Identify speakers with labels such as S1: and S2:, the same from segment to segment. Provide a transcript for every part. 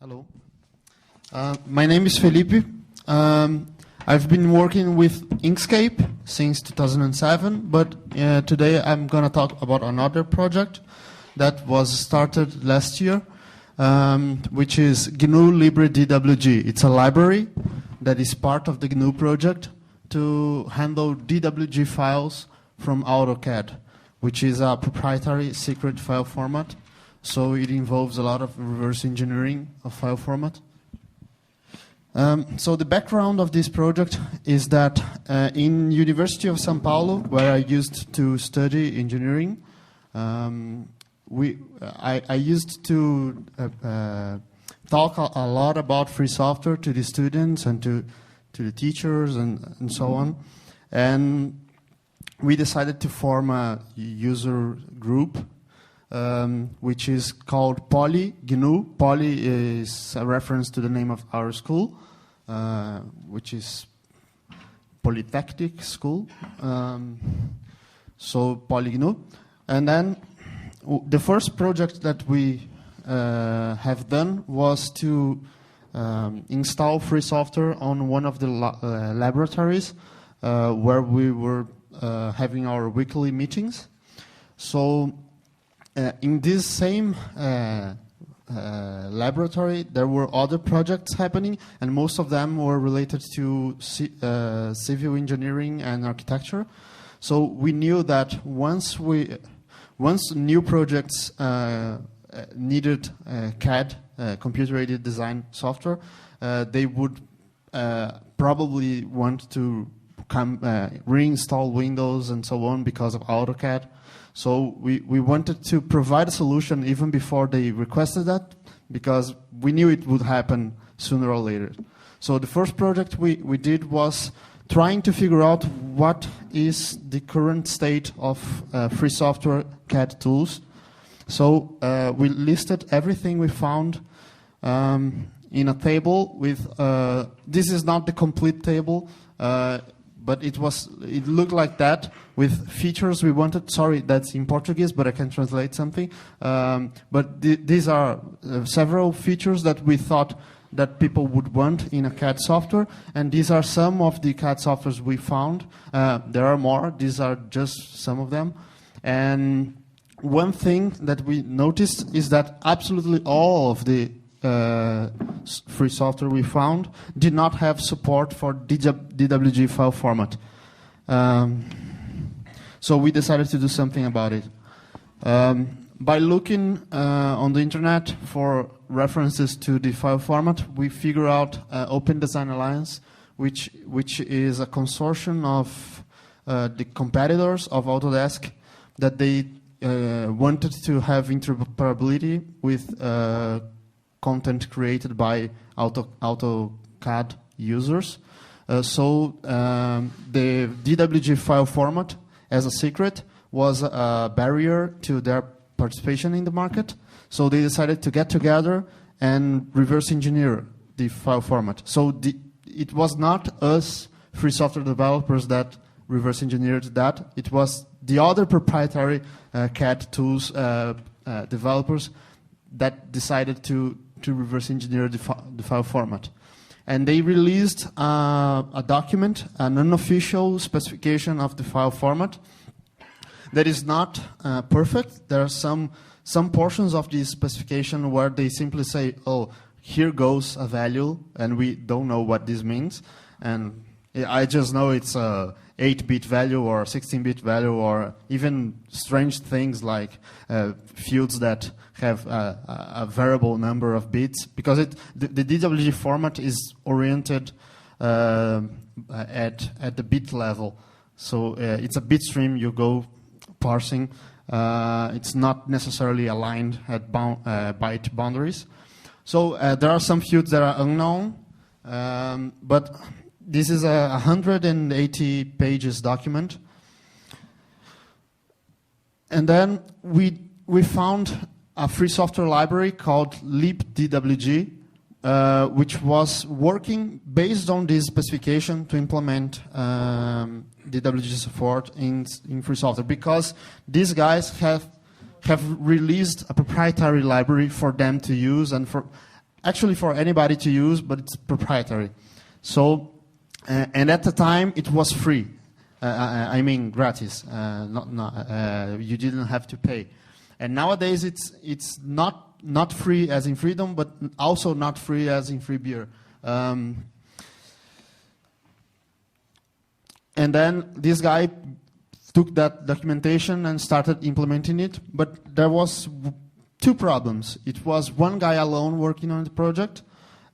S1: Hello. My name is Felipe. I've been working with Inkscape since 2007, but today I'm going to talk about another project that was started last year, which is GNU LibreDWG. It's a library that is part of the GNU project to handle DWG files from AutoCAD, which is a proprietary secret file format. So it involves a lot of reverse engineering of file format. So the background of this project is that in University of São Paulo, where I used to study engineering, I used to talk a lot about free software to the students and to the teachers and so on. And we decided to form a user group which is called Poly GNU. Poly is a reference to the name of our school, which is Polytechnic School. So Poly GNU. And then the first project that we have done was to install free software on one of the laboratories where we were having our weekly meetings. So in this same laboratory, there were other projects happening, and most of them were related to civil engineering and architecture. So we knew that once new projects needed CAD, computer-aided design software, they would probably want to reinstall Windows and so on because of AutoCAD. So we wanted to provide a solution even before they requested that, because we knew it would happen sooner or later. So the first project we did was trying to figure out what is the current state of free software CAD tools. So we listed everything we found in a table with, this is not the complete table, but it looked like that with features we wanted. Sorry, that's in Portuguese, but I can translate something. But these are several features that we thought that people would want in a CAD software, and these are some of the CAD softwares we found. There are more. These are just some of them. And one thing that we noticed is that absolutely all of the free software we found did not have support for DWG file format. So we decided to do something about it. By looking on the internet for references to the file format, we figure out Open Design Alliance, which is a consortium of the competitors of Autodesk that they wanted to have interoperability with content created by AutoCAD users. So the DWG file format as a secret was a barrier to their participation in the market. So they decided to get together and reverse engineer the file format. So it was not us free software developers that reverse engineered that. It was the other proprietary CAD tools developers that decided to reverse engineer the file format. And they released a document, an unofficial specification of the file format that is not perfect. There are some portions of this specification where they simply say, oh, here goes a value, and we don't know what this means. And I just know it's a 8-bit value or 16-bit value, or even strange things like fields that have a variable number of bits, because the DWG format is oriented at the bit level. So it's a bit stream you go parsing. It's not necessarily aligned at byte boundaries. So there are some fields that are unknown, but this is a 180 pages document. And then we found a free software library called LibDWG, which was working based on this specification to implement DWG support in free software, because these guys have released a proprietary library for them to use, and actually for anybody to use, but it's proprietary. So, and at the time it was free. I mean gratis. You didn't have to pay. And nowadays it's not free as in freedom, but also not free as in free beer. And then this guy took that documentation and started implementing it, but there was two problems. It was one guy alone working on the project,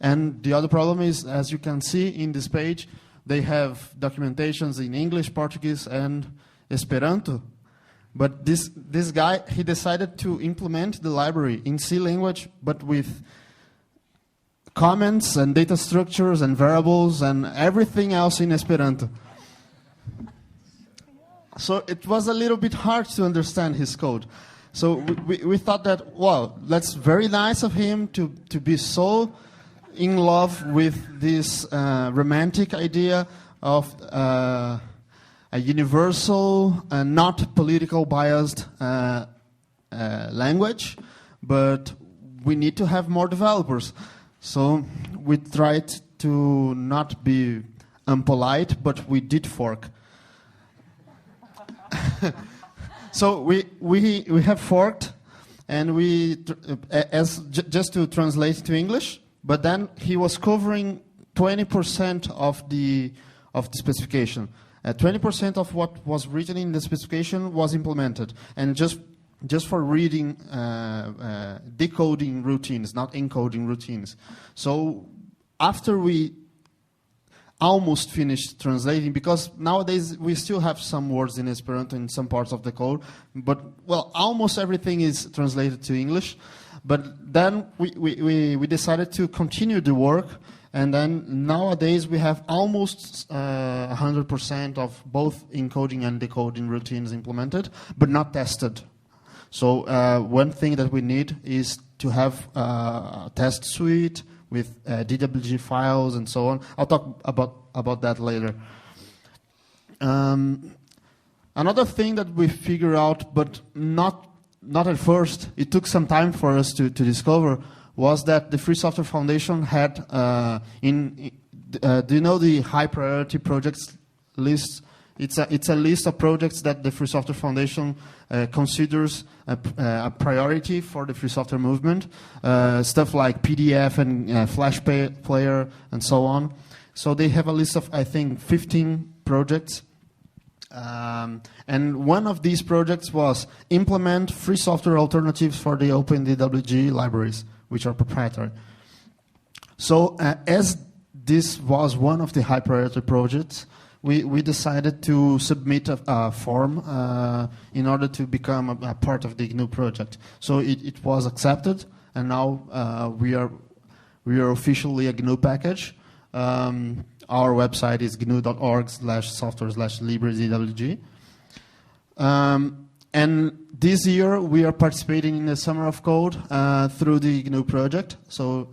S1: and the other problem is, as you can see in this page, they have documentations in English, Portuguese, and Esperanto. But this guy, he decided to implement the library in C language, but with comments and data structures and variables and everything else in Esperanto. So it was a little bit hard to understand his code. So we thought that, well, that's very nice of him to be so in love with this romantic idea of a universal and not political biased language, but we need to have more developers. So we tried to not be unpolite, but we did fork. So we have forked, and just to translate to English. But then he was covering 20% of the specification. 20% of what was written in the specification was implemented, and just for reading, decoding routines, not encoding routines. So after we almost finished translating, because nowadays we still have some words in Esperanto in some parts of the code, but well, almost everything is translated to English. But then we decided to continue the work, and then nowadays we have almost 100% of both encoding and decoding routines implemented, but not tested. So one thing that we need is to have a test suite with DWG files and so on. I'll talk about that later. Another thing that we figured out, but not at first, it took some time for us to discover, was that the Free Software Foundation had, do you know the high priority projects list? It's a list of projects that the Free Software Foundation considers a priority for the free software movement. Stuff like PDF and Flash Player and so on. So they have a list of, I think, 15 projects. And one of these projects was implement free software alternatives for the OpenDWG libraries, which are proprietary. So as this was one of the high priority projects, we decided to submit a form in order to become a part of the GNU project. So it was accepted, and now we are officially a GNU package. Our website is gnu.org/software/LibreDWG. And this year we are participating in the Summer of Code through the GNU project. So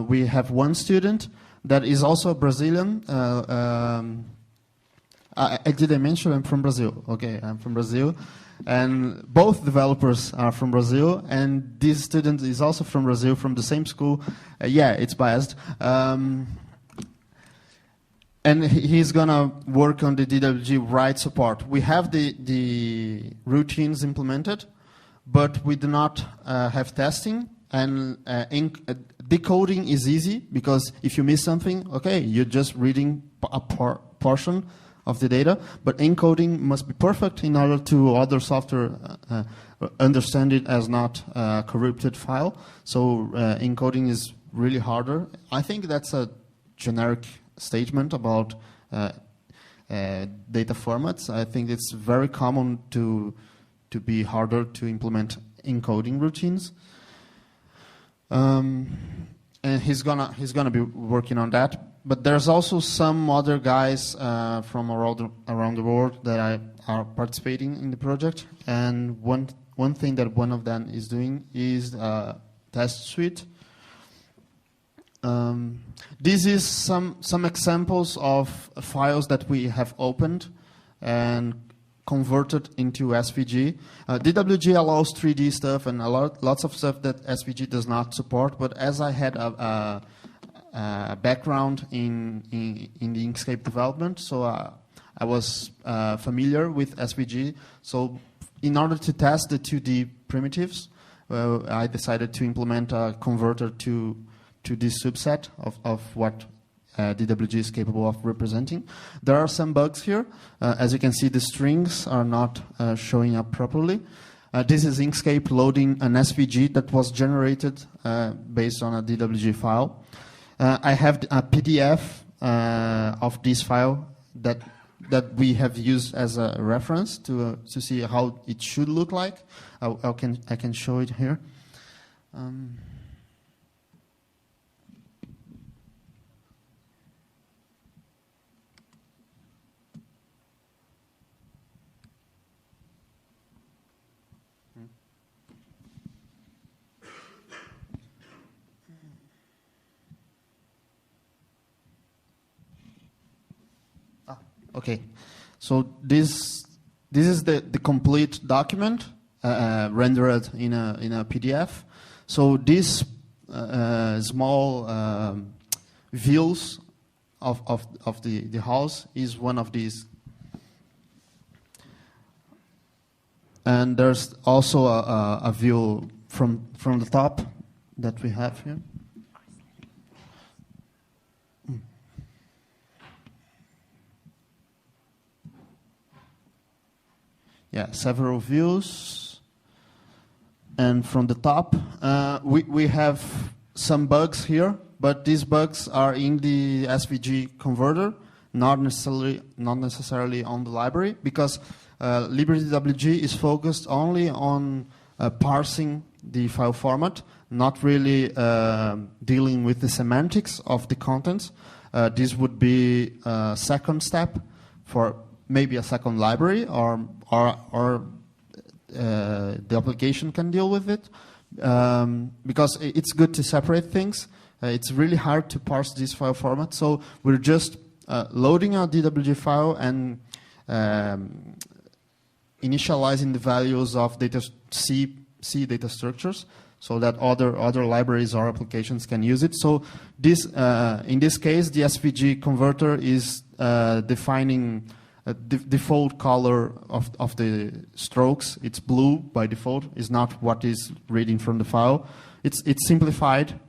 S1: we have one student that is also a Brazilian. Did I mention I'm from Brazil? Okay, I'm from Brazil. And both developers are from Brazil, and this student is also from Brazil, from the same school. Yeah, it's biased. And he's going to work on the DWG write support. We have the routines implemented, but we do not have testing. And decoding is easy, because if you miss something, okay, you're just reading a portion of the data. But encoding must be perfect in order to other software understand it as not a corrupted file. So encoding is really harder. I think that's a generic statement about data formats. I think it's very common to be harder to implement encoding routines. And he's gonna be working on that. But there's also some other guys from around the world that are participating in the project. And one thing that one of them is doing is test suite. This is some examples of files that we have opened, and converted into SVG. DWG allows 3D stuff and lots of stuff that SVG does not support. But as I had a background in the Inkscape development, so I was familiar with SVG. So in order to test the 2D primitives, I decided to implement a converter to this subset of what DWG is capable of representing. There are some bugs here. As you can see, the strings are not showing up properly. This is Inkscape loading an SVG that was generated based on a DWG file. I have a PDF of this file that we have used as a reference to see how it should look like. I can show it here. Okay, so this is the complete document rendered in a PDF. So these small views of the house is one of these, and there's also a view from the top that we have here. Yeah, several views. And from the top, we have some bugs here, but these bugs are in the SVG converter, not necessarily on the library, because LibreDWG is focused only on parsing the file format, not really dealing with the semantics of the contents. This would be a second step for maybe a second library, or the application can deal with it, because it's good to separate things. It's really hard to parse this file format, so we're just loading a DWG file and initializing the values of C data structures, so that other libraries or applications can use it. So this, in this case, the SVG converter is defining the default color of the strokes. It's blue by default. It's not what is reading from the file. It's simplified.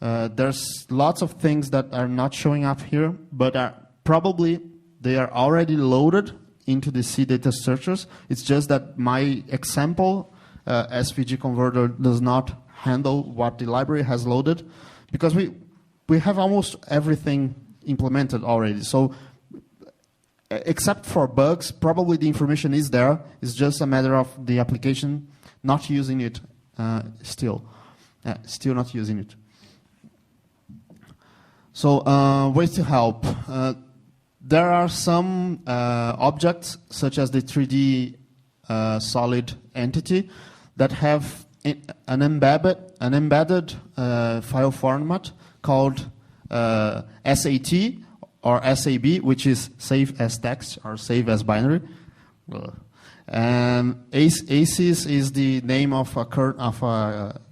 S1: There's lots of things that are not showing up here, but probably they are already loaded into the C data structures. It's just that my example SVG converter does not handle what the library has loaded, because we have almost everything implemented already. So except for bugs, probably the information is there. It's just a matter of the application not using it still not using it. So ways to help. There are some objects, such as the 3D solid entity, that have an embedded file format called SAT or SAB, which is save as text or save as binary. And ACES is the name of a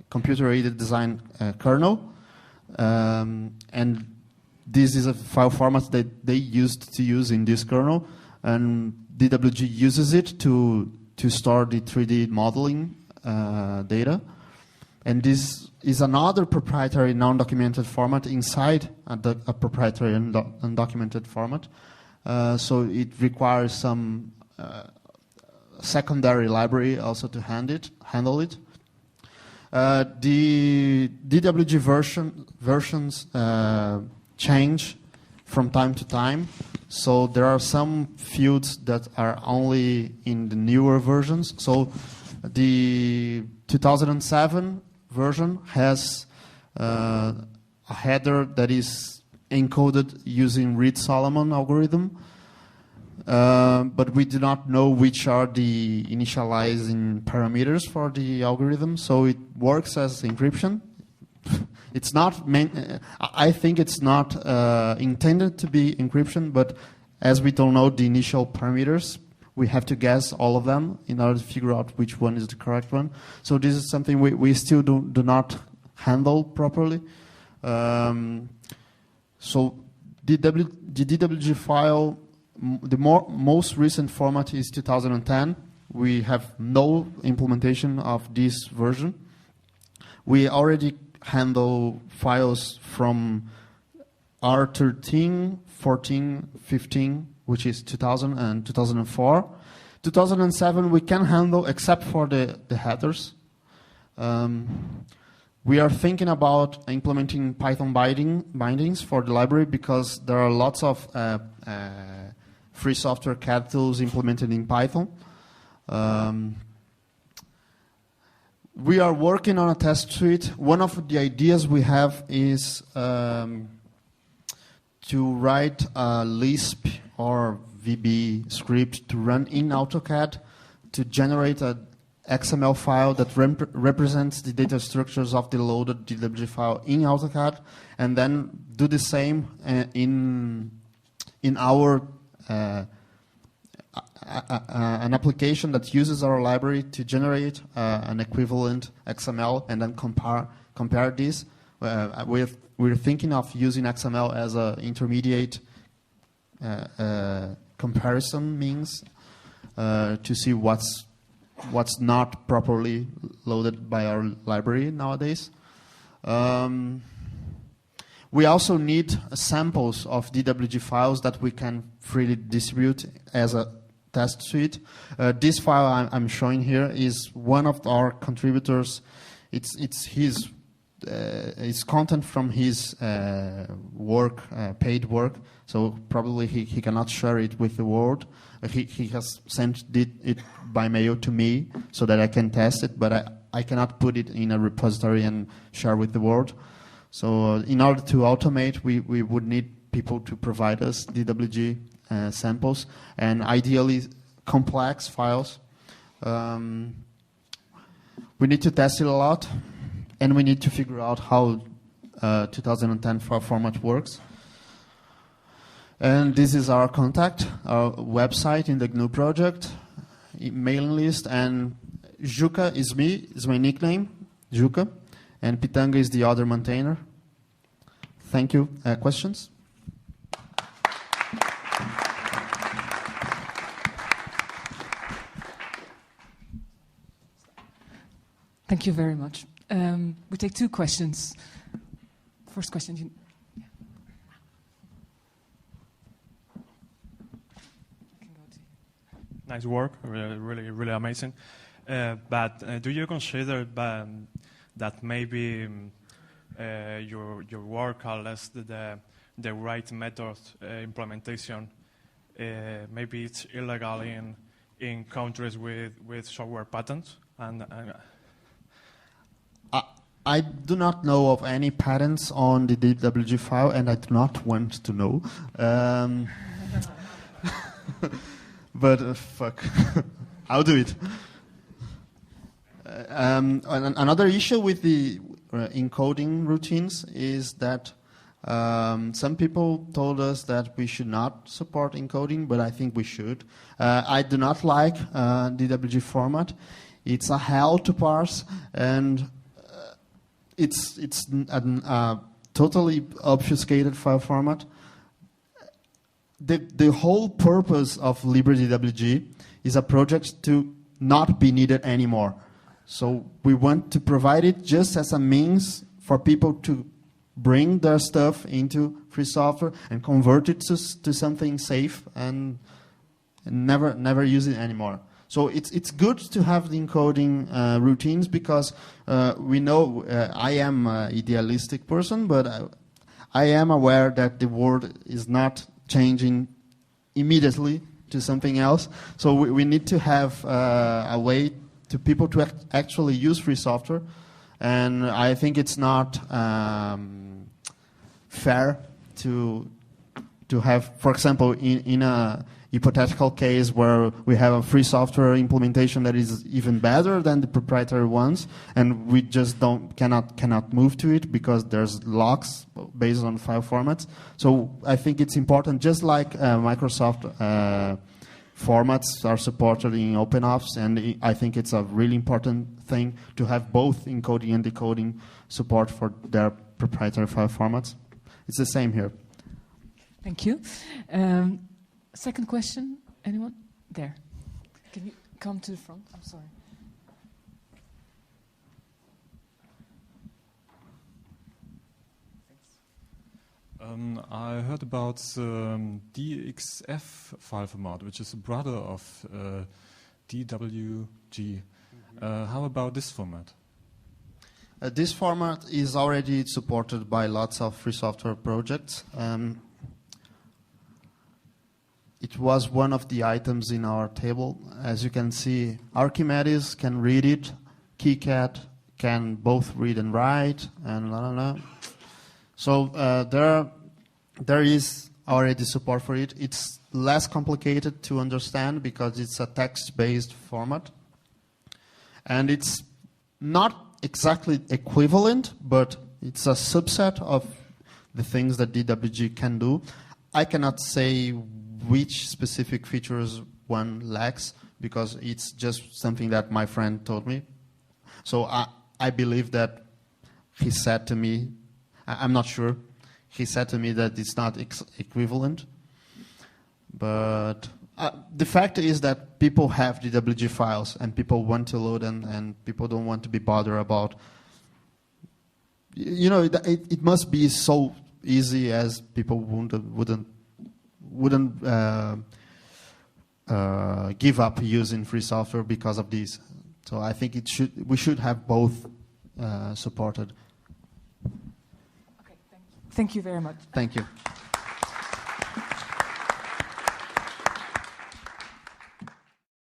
S1: computer-aided design kernel, and this is a file format that they used to use in this kernel, and DWG uses it to store the 3D modeling data. And this is another proprietary non-documented format inside a proprietary undocumented format. So it requires some secondary library also to handle it. The DWG versions change from time to time. So there are some fields that are only in the newer versions. So the 2007 version has a header that is encoded using Reed-Solomon algorithm, but we do not know which are the initializing parameters for the algorithm, so it works as encryption. It's not I think it's not intended to be encryption, but as we don't know the initial parameters, we have to guess all of them in order to figure out which one is the correct one. So this is something we still do not handle properly. So the DWG file, the most recent format is 2010. We have no implementation of this version. We already handle files from R13, 14, 15, which is 2000 and 2004. 2007 we can handle except for the headers. We are thinking about implementing Python bindings for the library because there are lots of free software CAD tools implemented in Python. We are working on a test suite. One of the ideas we have is to write a Lisp or VB script to run in AutoCAD to generate an XML file that represents the data structures of the loaded DWG file in AutoCAD, and then do the same in our an application that uses our library to generate an equivalent XML and then compare this. We're thinking of using XML as an intermediate comparison means to see what's not properly loaded by our library nowadays. We also need samples of DWG files that we can freely distribute as a test suite. This file I'm showing here is one of our contributors. It's his content from his work, paid work. So probably he cannot share it with the world. He has sent it by mail to me so that I can test it, but I cannot put it in a repository and share with the world. So in order to automate, we would need people to provide us DWG samples, and ideally complex files. We need to test it a lot, and we need to figure out how 2010 file format works. And this is our contact, our website in the GNU project, mailing list, and Juca is my nickname, Juca, and Pitanga is the other maintainer. Thank you. Questions?
S2: Thank you very much. We take two questions. First question.
S3: Nice work, really amazing. But do you consider that maybe your work, unless the right method implementation, maybe it's illegal in countries with software patents?
S1: I do not know of any patents on the DWG file, and I do not want to know. But fuck, I'll do it. Another issue with the encoding routines is that some people told us that we should not support encoding, but I think we should. I do not like DWG format. It's a hell to parse, and it's a totally obfuscated file format. The whole purpose of LibreDWG is a project to not be needed anymore. So we want to provide it just as a means for people to bring their stuff into free software and convert it to something safe and never use it anymore. So it's good to have the encoding routines because we know I am an idealistic person, but I am aware that the world is not changing immediately to something else. So we need to have a way to people to actually use free software. And I think it's not fair to have, for example, in a hypothetical case where we have a free software implementation that is even better than the proprietary ones, and we just cannot move to it because there's locks based on file formats. So I think it's important, just like Microsoft formats are supported in OpenOffice, and I think it's a really important thing to have both encoding and decoding support for their proprietary file formats. It's the same here.
S2: Thank you. Second question, anyone? There. Can you come to the front? I'm sorry.
S4: I heard about DXF file format, which is a brother of DWG. How about this format?
S1: This format is already supported by lots of free software projects. It was one of the items in our table. As you can see, Archimedes can read it, KiCad can both read and write, and blah, blah, blah. So there is already support for it. It's less complicated to understand because it's a text-based format. And it's not exactly equivalent, but it's a subset of the things that DWG can do. I cannot say which specific features one lacks because it's just something that my friend told me. So I believe that he said to me, I'm not sure. He said to me that it's not equivalent. But the fact is that people have DWG files and people want to load them and people don't want to be bothered about. You know, it must be so easy as people wouldn't give up using free software because of this. So I think we should have both supported.
S2: Thank you very much.
S1: Thank you.